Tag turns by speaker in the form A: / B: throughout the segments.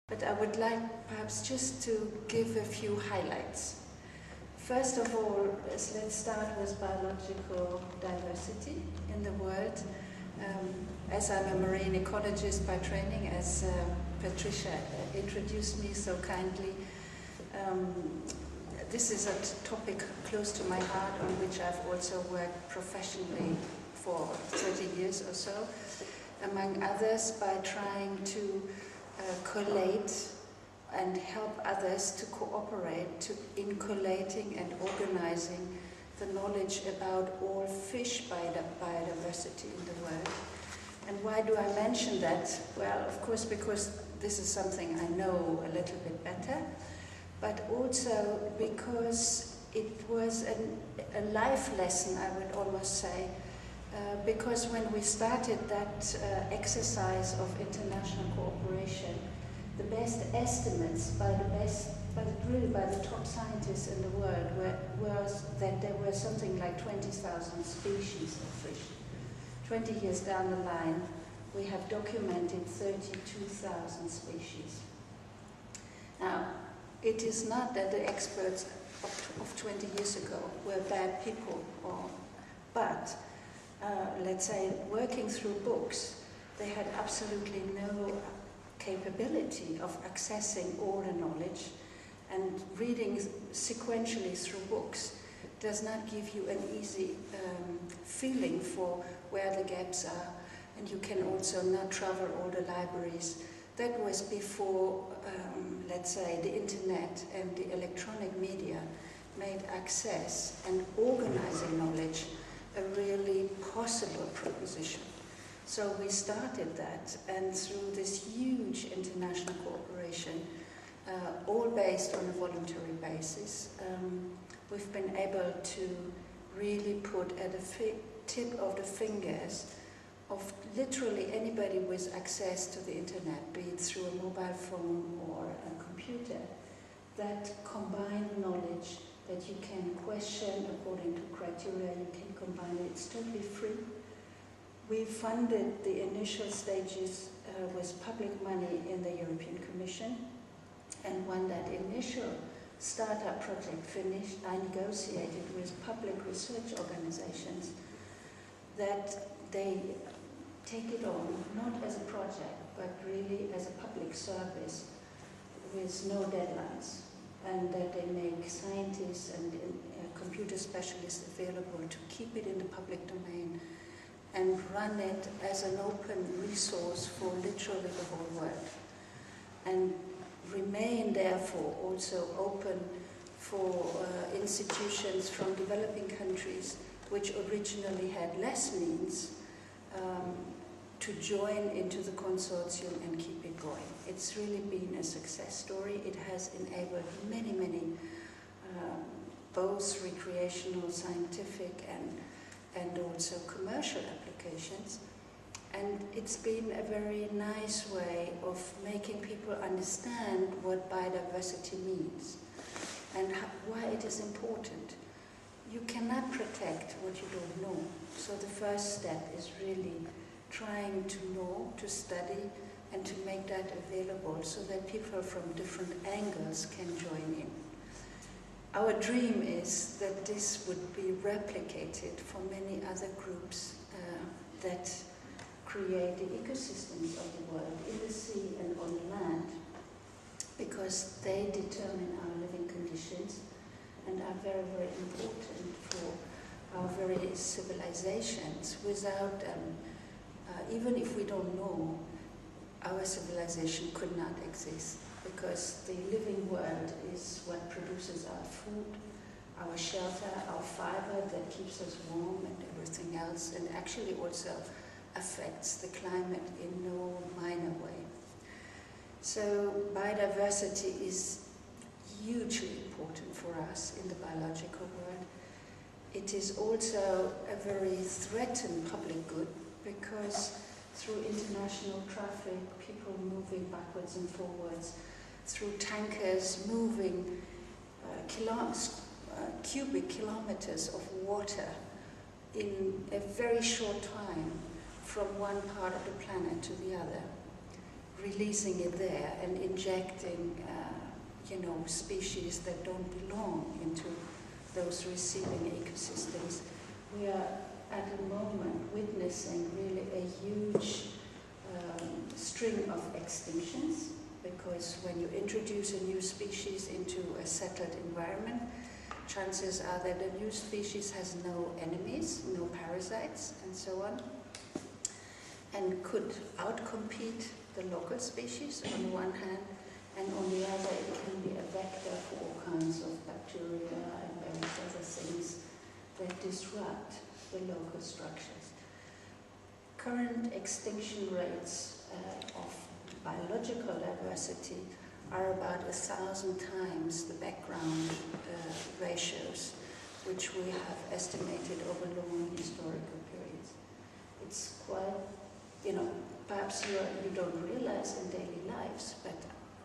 A: But I would like perhaps just to give a few highlights. First of all, let's start with biological diversity in the world. As I'm a marine ecologist by training, as Patricia introduced me so kindly, this is a topic close to my heart on which I've also worked professionally for 30 years or so, among others by trying to collate and help others to cooperate in collating and organizing the knowledge about all fish biodiversity in the world. And why do I mention that? Well, of course, because this is something I know a little bit better, but also because it was a life lesson, I would almost say, because when we started that exercise of international cooperation, the best estimates by the top scientists in the world was that there were something like 20,000 species of fish. 20 years down the line, we have documented 32,000 species. Now, it is not that the experts of 20 years ago were bad people, but let's say working through books, they had absolutely no capability of accessing all the knowledge, and reading sequentially through books does not give you an easy feeling for where the gaps are, and you can also not travel all the libraries. That was before, let's say, the internet and the electronic media made access and organizing knowledge a really possible proposition. So we started that, and through this huge international cooperation, all based on a voluntary basis, we've been able to really put at the tip of the fingers of literally anybody with access to the internet, be it through a mobile phone or a computer, that combined knowledge that you can question according to criteria, you can combine it, it's totally free. We funded the initial stages with public money in the European Commission, and when that initial startup project finished, I negotiated with public research organizations that they take it on, not as a project, but really as a public service with no deadlines, and that they make scientists and computer specialists available to keep it in the public domain and run it as an open resource for literally the whole world, and remain therefore also open for institutions from developing countries which originally had less means to join into the consortium and keep it going. It's really been a success story. It has enabled many, many both recreational, scientific and also commercial applications. And it's been a very nice way of making people understand what biodiversity means and why it is important. You cannot protect what you don't know. So the first step is really trying to know, to study, and to make that available so that people from different angles can join in. Our dream is that this would be replicated for many other groups that create the ecosystems of the world in the sea and on the land, because they determine our living conditions and are very, very important for our very civilizations. Without them, even if we don't know, our civilization could not exist, because the living world is what produces our food, our shelter, our fiber that keeps us warm and everything else, and actually also affects the climate in no minor way. So biodiversity is hugely important for us in the biological world. It is also a very threatened public good, because through international traffic, people moving backwards and forwards, through tankers moving cubic kilometers of water in a very short time from one part of the planet to the other, releasing it there and injecting, you know, species that don't belong into those receiving ecosystems. We are at the moment witnessing really a huge string of extinctions, because when you introduce a new species into a settled environment, chances are that the new species has no enemies, no parasites, and so on, and could outcompete the local species on the one hand, and on the other it can be a vector for all kinds of bacteria and various other things that disrupt the local structures. Current extinction rates of biological diversity are about 1,000 times the background ratios, which we have estimated over long historical periods. It's quite, you know, perhaps you don't realize in daily lives, but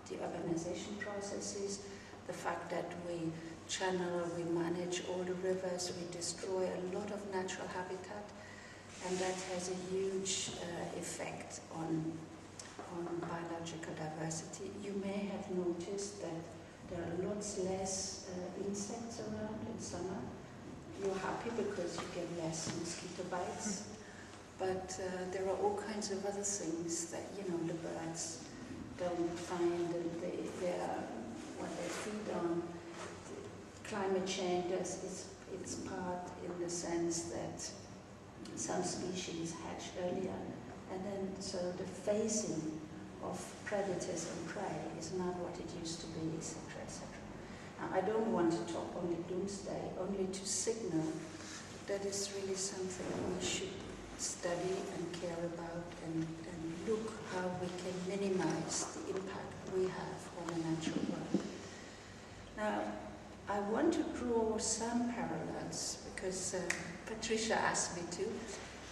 A: the urbanization processes, the fact that we channel, we manage all the rivers, we destroy a lot of natural habitat, and that has a huge effect on biological diversity. You may have noticed that there are lots less insects around in summer. You're happy because you get less mosquito bites, but there are all kinds of other things that, you know, the birds don't find, and what they feed on. Climate change does its part in the sense that some species hatch earlier, and then so the phasing of predators and prey is not what it used to be, etc., etc. Now, I don't want to talk only doomsday, only to signal that is really something we should study and care about, and look how we can minimize the impact we have on the natural world. Now, I want to draw some parallels, because Patricia asked me to,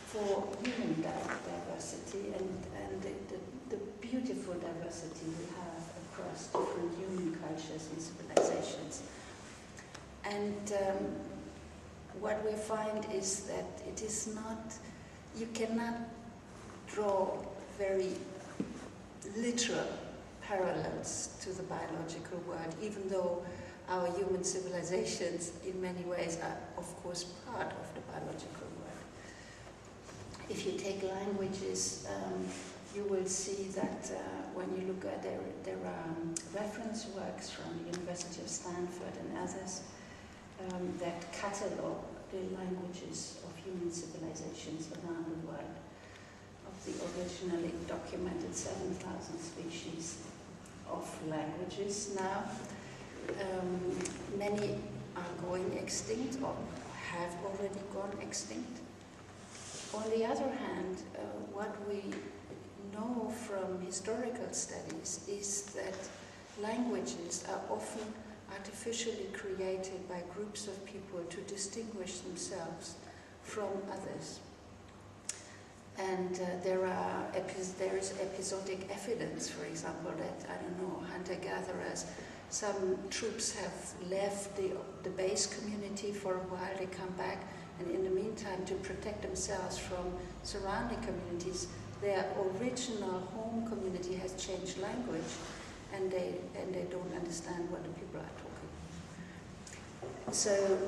A: for human diversity and the beautiful diversity we have across different human cultures and civilizations. And what we find is that it is not, you cannot draw very literal parallels to the biological world, even though our human civilizations in many ways are, of course, part of the biological world. If you take languages, you will see that when you look at there are reference works from the University of Stanford and others that catalogue the languages of human civilizations around the world. Of the originally documented 7,000 species of languages now, many are going extinct or have already gone extinct. On the other hand, what we know from historical studies is that languages are often artificially created by groups of people to distinguish themselves from others. And there is episodic evidence, for example, that, I don't know, hunter-gatherers, some troops have left the base community for a while, they come back, and in the meantime, to protect themselves from surrounding communities, their original home community has changed language, and they don't understand what the people are talking. So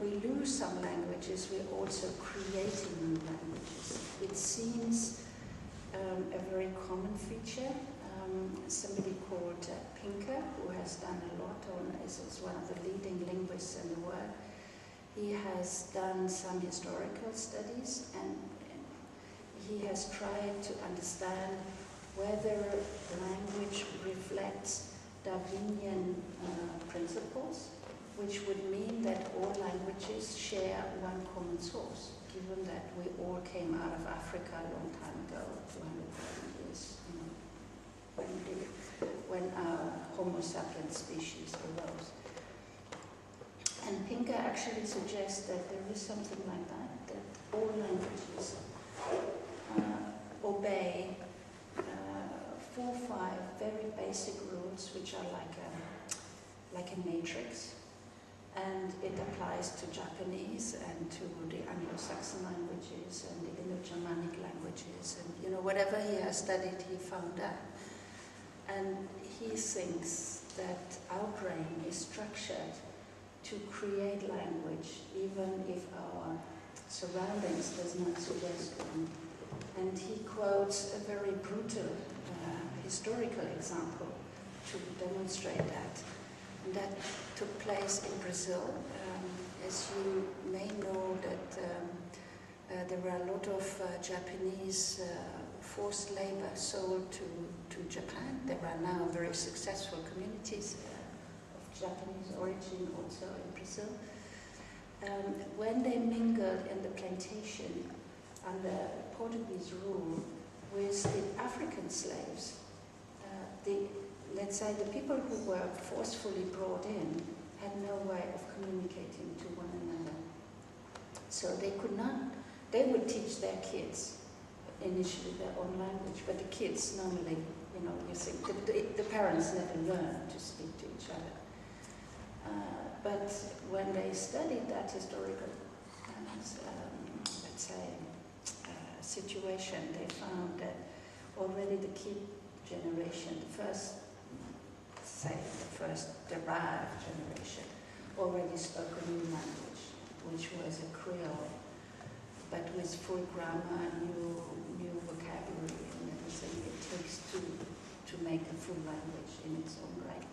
A: we lose some languages, we're also creating new languages. It seems a very common feature. Somebody called Pinker, who has done a lot is one of the leading linguists in the world. He has done some historical studies, and he has tried to understand whether language reflects Darwinian principles, which would mean that all languages share one common source, given that we all came out of Africa a long time ago, 200,000 years, when our Homo sapiens species arose. And Pinker actually suggests that there is something like that all languages obey 4 or 5 very basic rules, which are like a matrix. And it applies to Japanese and to the Anglo-Saxon languages and the Indo-Germanic languages, and you know, whatever he has studied, he found that. And he thinks that our brain is structured to create language, even if our surroundings does not suggest one. And he quotes a very brutal historical example to demonstrate that. And that took place in Brazil. As you may know, that there were a lot of Japanese forced labor sold to Japan. There are now very successful communities of Japanese origin also in Brazil. When they mingled in the plantation under Portuguese rule with the African slaves, let's say the people who were forcefully brought in had no way of communicating to one another. So they could not, they would teach their kids initially their own language, but the kids normally, you know, you think, the parents never learn to speak to each other. But when they studied that historical, let's say, situation, they found that already the kid generation, the first derived generation, already spoke a new language, which was a Creole, but with full grammar, new vocabulary and everything it takes to make a full language in its own right.